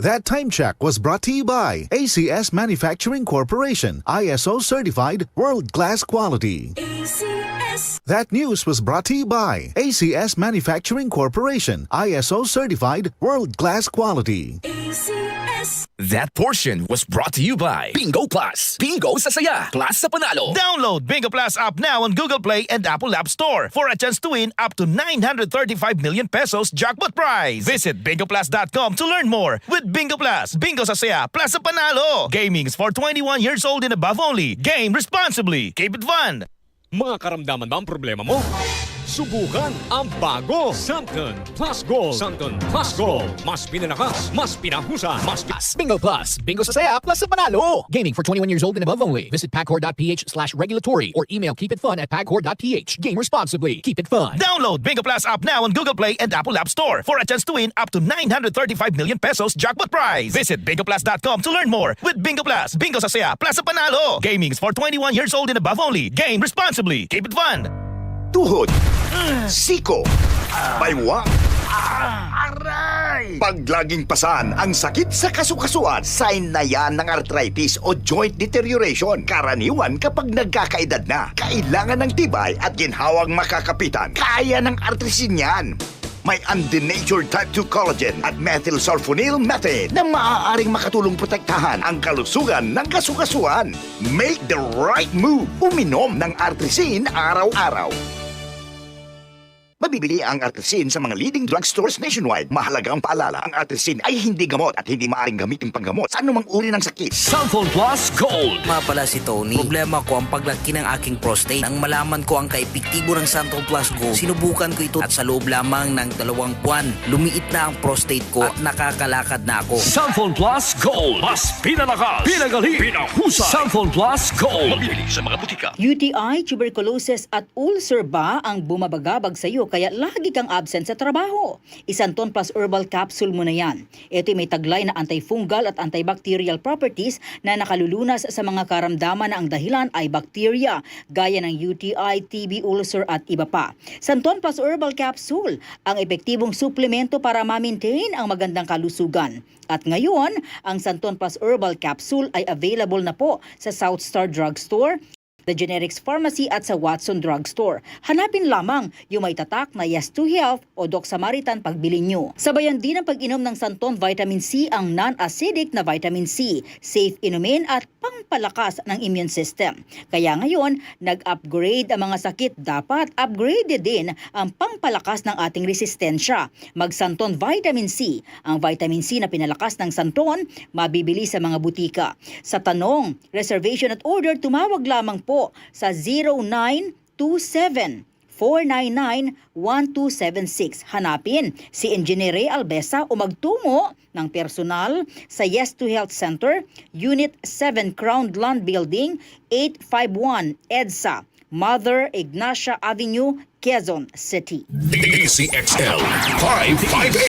That time check was brought to you by ACS Manufacturing Corporation, ISO certified world-class quality. ACS. That news was brought to you by ACS Manufacturing Corporation, ISO certified world-class quality. ACS. That portion was brought to you by Bingo Plus. Bingo sa saya, plus sa panalo. Download Bingo Plus app now on Google Play and Apple App Store for a chance to win up to 935 million pesos jackpot prize. Visit bingoplus.com to learn more. With Bingo Plus, Bingo sa saya, plus sa panalo. Gaming's for 21 years old and above only. Game responsibly. Keep it fun. Mga karamdaman ba ang problema mo? Subukan ang bago Santon Plus Gold. Santon Plus Gold. Mas pinalakas, mas pinahusan, mas Bingo Plus. Bingo sa saya, plus sa panalo. Gaming for 21 years old and above only. Visit pagcor.ph/regulatory or email keepitfun@pagcor.ph. Game responsibly. Keep it fun. Download Bingo Plus app now on Google Play and Apple App Store for a chance to win up to 935 million pesos jackpot prize. Visit bingoplus.com to learn more. With Bingo Plus, Bingo sa saya, plus sa panalo. Gaming's for 21 years old and above only. Game responsibly. Keep it fun. Tuhod, siko, baywang, aray! Pag laging pasan ang sakit sa kasukasuan, sign na yan ng arthritis o joint deterioration. Karaniwan kapag nagkakaedad na, kailangan ng tibay at ginhawang makakapitan. Kaya ng artrisin yan. May undenatured type 2 collagen at methylsulfonyl methane na maaaring makatulong protektahan ang kalusugan ng kasukasuan. Make the right move. Uminom ng artrisin araw-araw. Mabibili ang artrisin sa mga leading drugstores nationwide. Mahalagang paalala, ang artrisin ay hindi gamot at hindi maaaring gamitin panggamot sa anumang uri ng sakit. Santon Plus Gold. Nga pala si Tony. Problema ko ang paglaki ng aking prostate. Nang malaman ko ang kaepektibo ng Santon Plus Gold, sinubukan ko ito at sa loob lamang ng 2 buwan, lumiit na ang prostate ko at nakakalakad na ako. Santon Plus Gold. Mas pinalakas, pinagaling, pinahusay. Santon Plus Gold. Mabibili sa mga butika. UTI, tuberculosis at ulcer ba ang bumabagabag sa iyo kaya lagi kang absent sa trabaho? Santon Plus Herbal Capsule mo na yan. Ito may taglay na antifungal at antibacterial properties na nakalulunas sa mga karamdaman na ang dahilan ay bacteria, gaya ng UTI, TB, ulcer at iba pa. Santon Plus Herbal Capsule, ang epektibong suplemento para ma-maintain ang magandang kalusugan. At ngayon, ang Santon Plus Herbal Capsule ay available na po sa South Star Drugstore, The Generics Pharmacy at sa Watson Drugstore. Hanapin lamang yung may tatak na Yes to Health o Doc Samaritan pagbili nyo. Sabayan din ang pag-inom ng Santon Vitamin C ang non-acidic na vitamin C, safe inumin at pangpalakas ng immune system. Kaya ngayon, nag-upgrade ang mga sakit, dapat upgraded din ang pangpalakas ng ating resistensya. Mag-Santon Vitamin C. Ang vitamin C na pinalakas ng Santon, mabibili sa mga butika. Sa tanong, reservation at order, tumawag lamang po sa 0927-499-1276. Hanapin si Engineer Ray Albesa o magtungo ng personal sa Yes to Health Center, Unit 7 Crown Land Building, 851 EDSA, Mother Ignacia Avenue, Quezon City. DCXL 558.